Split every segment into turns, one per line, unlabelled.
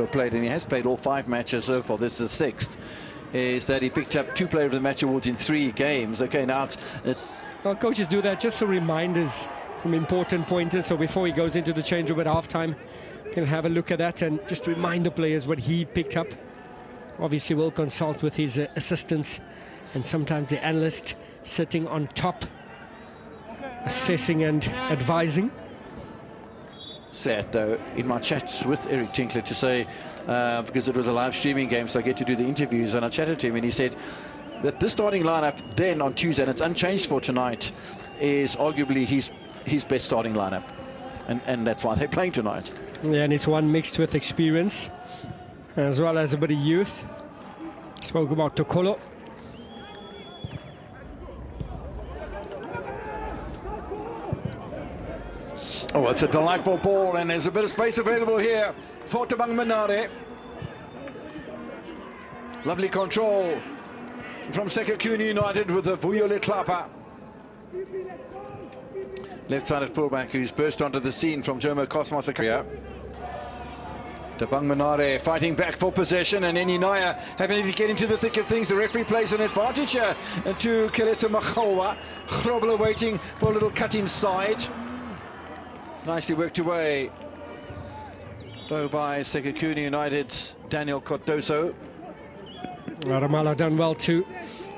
played, and he has played all 5 matches so far, this is the 6th, is that he picked up 2 Player of the Match awards in 3 games. Okay, now it's...
Well, coaches do that just for reminders from important pointers, so before he goes into the change room at half-time, he'll have a look at that and just remind the players what he picked up. Obviously, we'll consult with his assistants and sometimes the analyst sitting on top, assessing and advising.
Sad though in my chats with Eric Tinkler to say, because it was a live streaming game, so I get to do the interviews, and I chatted to him and he said that this starting lineup then on Tuesday, and it's unchanged for tonight, is arguably his best starting lineup, and that's why they're playing tonight.
Yeah, and it's one mixed with experience as well as a bit of youth. Spoke about Tokolo.
Oh, it's a delightful ball, and there's a bit of space available here for Tabang Manare. Lovely control from Sekhukhune United with the Vuyole Klapa. Left-sided fullback who's burst onto the scene from Jomo Cosmos. Tabang Manare fighting back for possession, and Eninaya having to get into the thick of things. The referee plays an advantage here to Keleta Makhalwa. Grobler waiting for a little cut inside. Nicely worked away, though, by Sekhukhune United's Daniel Cardoso.
Ramala done well to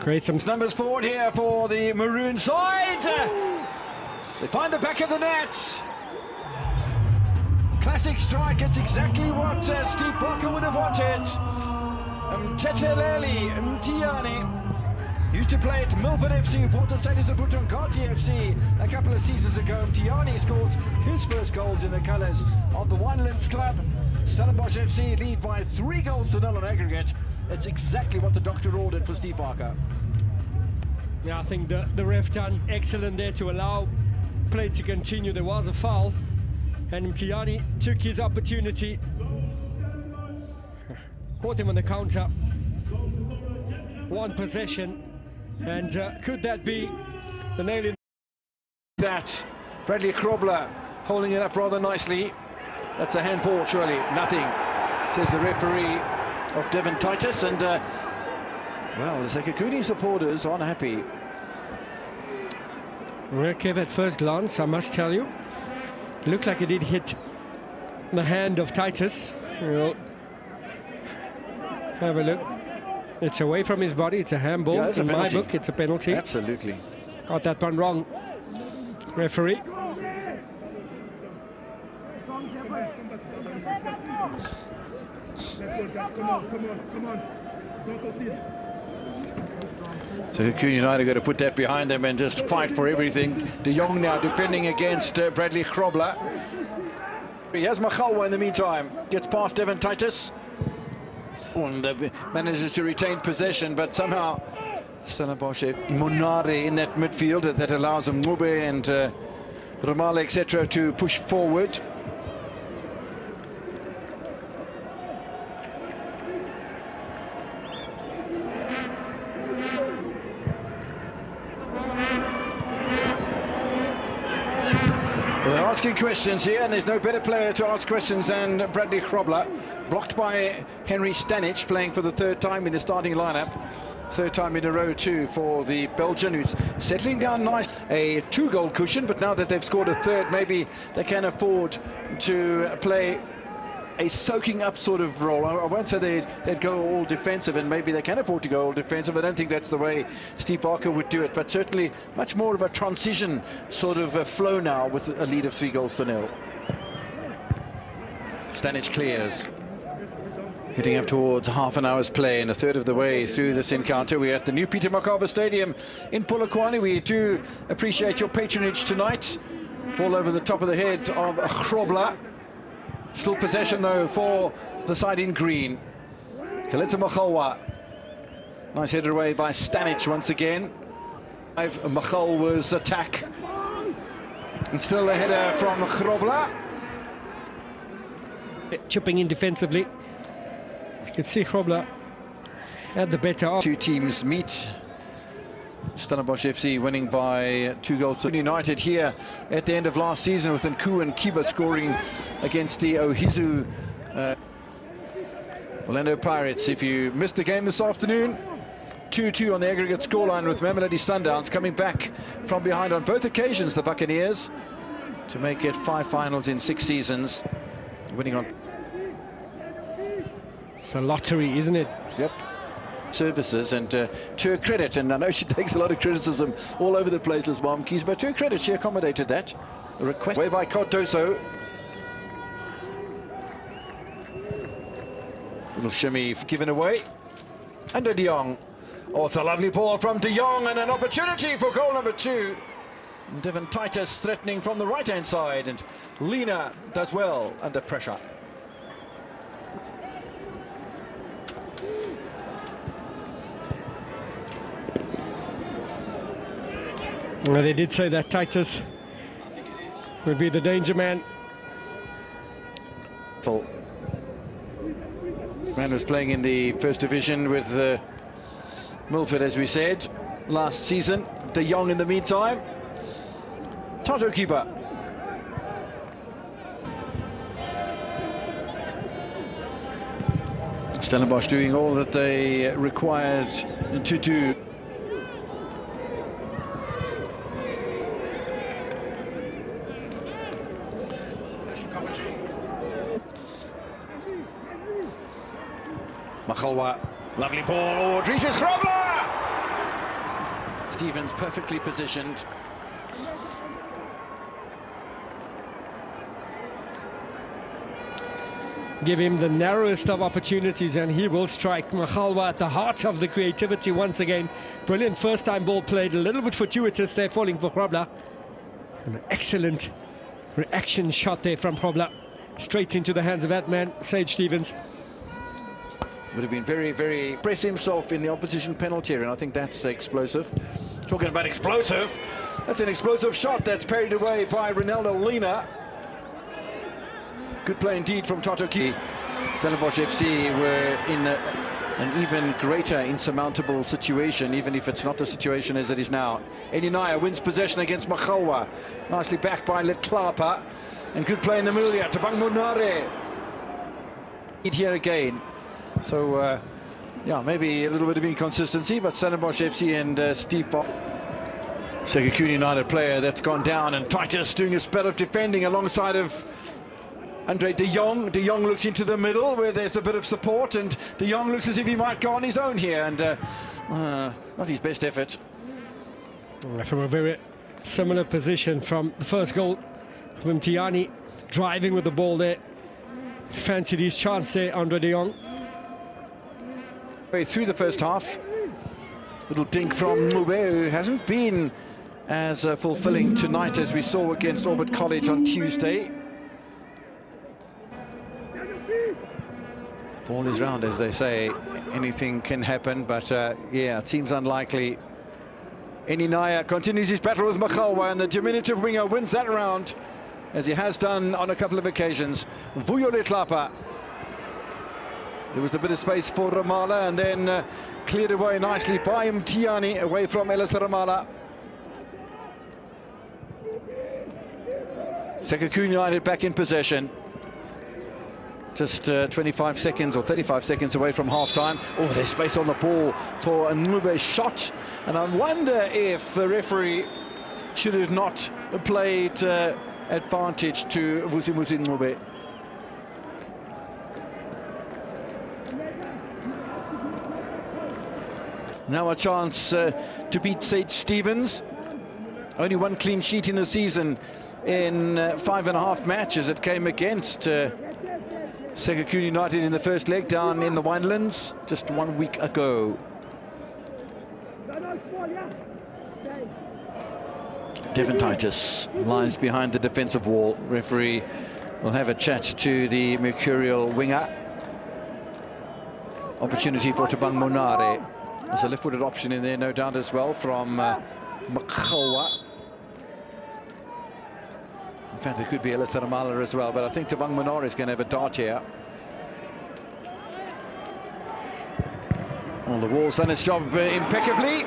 create some
numbers forward here for the maroon side. They find the back of the net. Classic strike. It's exactly what Steve Parker would have wanted. Mteteleli Mtiani used to play at Milford FC, Porto Status of Butongati FC a couple of seasons ago. Mtiani scores his first goals in the colours of the Winelands club. Stellenbosch FC lead by 3-0 on aggregate. It's exactly what the doctor ordered for Steve Parker.
Yeah, I think the ref done excellent there to allow play to continue. There was a foul, and Mtiani took his opportunity. Caught him on the counter. One possession. And could that be the nail in
that? Bradley Grobler holding it up rather nicely. That's a handball, surely. Nothing, says the referee of Devon Titus. And well, the Sekhukhune supporters aren't happy.
Kev, at first glance, I must tell you, it looked like it did hit the hand of Titus. We'll have a look. It's away from his body. It's a handball.
Yeah,
in my book, it's a penalty.
Absolutely.
Got that one wrong, referee.
Sekhukhune United got to put that behind them and just fight for everything. De Jong now defending against Bradley Grobler. He has Makhalwa in the meantime. Gets past Devon Titus. And manages to retain possession, but somehow Stellenbosch Monare in that midfield that allows Mube and Ramale, etc., to push forward. Well, they're asking questions here, and there's no better player to ask questions than Bradley Grobler. Blocked by Henry Stanic, playing for the 3rd time in the starting lineup. 3rd time in a row too for the Belgian, who's settling down nice. A 2-goal cushion, but now that they've scored a 3rd, maybe they can afford to play a soaking up sort of role. I won't say they'd go all defensive, and maybe they can afford to go all defensive. I don't think that's the way Steve Parker would do it, but certainly much more of a transition sort of a flow now with a lead of 3-0. Stanic clears. Heading up towards half an hour's play, and a 1/3 of the way through this encounter. We're at the new Peter Makaba Stadium in Polokwane. We do appreciate your patronage tonight. Ball over the top of the head of Grobler. Still possession though for the side in green. Keleta Makhalwa. Nice header away by Stanic once again. Makhalwa's attack. And still a header from Grobler.
Chipping in defensively. You can see Grobler had the better.
Two teams meet. Stellenbosch FC winning by 2-0. United here at the end of last season with Nku and Kiba scoring against the Ohizu. Orlando Pirates, if you missed the game this afternoon, 2-2 on the aggregate scoreline with Mamelodi Sundowns coming back from behind on both occasions, the Buccaneers, to make it 5 finals in 6 seasons, winning on...
It's a lottery, isn't it?
Yep. Services, and to her credit, and I know she takes a lot of criticism all over the place, Liz Marmkeys, but to her credit, she accommodated that. A request way by Cardoso. Little shimmy given away. And De Jong. Oh, it's a lovely ball from De Jong, and an opportunity for goal number 2. Devon Titus threatening from the right-hand side, and Lena does well under pressure.
Well, they did say that Titus would be the danger man.
Full. This man was playing in the first division with Milford, as we said, last season. De Jong in the meantime. Toto keeper. Stellenbosch doing all that they required to do. Makhalwa, lovely ball, oh, Dries Grobler! Stevens perfectly positioned.
Give him the narrowest of opportunities and he will strike. Makhalwa at the heart of the creativity once again. Brilliant first time ball played, a little bit fortuitous there, falling for Grobler. An excellent reaction shot there from Grobler. Straight into the hands of that man, Sage Stevens.
Would have been very, very... press himself in the opposition penalty area, and I think that's explosive. Talking about explosive, that's an explosive shot that's parried away by Ronaldo Lena. Good play indeed from Toto Ki. Stellenbosch FC were in an even greater insurmountable situation, even if it's not the situation as it is now. Eninaya wins possession against Makhalwa. Nicely backed by Letlapa. And good play in the middle here to Bang Munare. Here again. So, yeah, maybe a little bit of inconsistency, but Stellenbosch FC and Steve Bob. Sekhukhune United player that's gone down, and Titus doing a spell of defending alongside of Andre De Jong. De Jong looks into the middle where there's a bit of support, and De Jong looks as if he might go on his own here, and not his best effort.
From a very similar position from the first goal from Tiani, driving with the ball there. Fancied his chance there, Andre De Jong.
Through the first half, little dink from Mube, who hasn't been as fulfilling tonight as we saw against Orbit College on Tuesday. Ball is round, as they say. Anything can happen, but yeah, it seems unlikely. Eninaya continues his battle with Makhalwa, and the diminutive winger wins that round, as he has done on a couple of occasions. Vuyo Letlapa. There was a bit of space for Ramala, and then cleared away nicely by Mtiani, away from Elis Ramala. Sekhukhune United back in possession. Just 25 seconds or 35 seconds away from half-time. Oh, there's space on the ball for a Nube shot. And I wonder if the referee should have not played advantage to Vusimusi Nube. Now a chance to beat Sage Stevens. Only one clean sheet in the season in 5.5 matches. It came against Sekhukhune United in the first leg down in the Winelands just 1 week ago. Devon Titus lies behind the defensive wall. Referee will have a chat to the mercurial winger. Opportunity for Tabang Monare. There's a left-footed option in there, no doubt, as well, from Makhalwa. In fact, it could be Elis Ramala as well, but I think Tabang Monare is going to have a dart here. Well, the wall's done its job impeccably.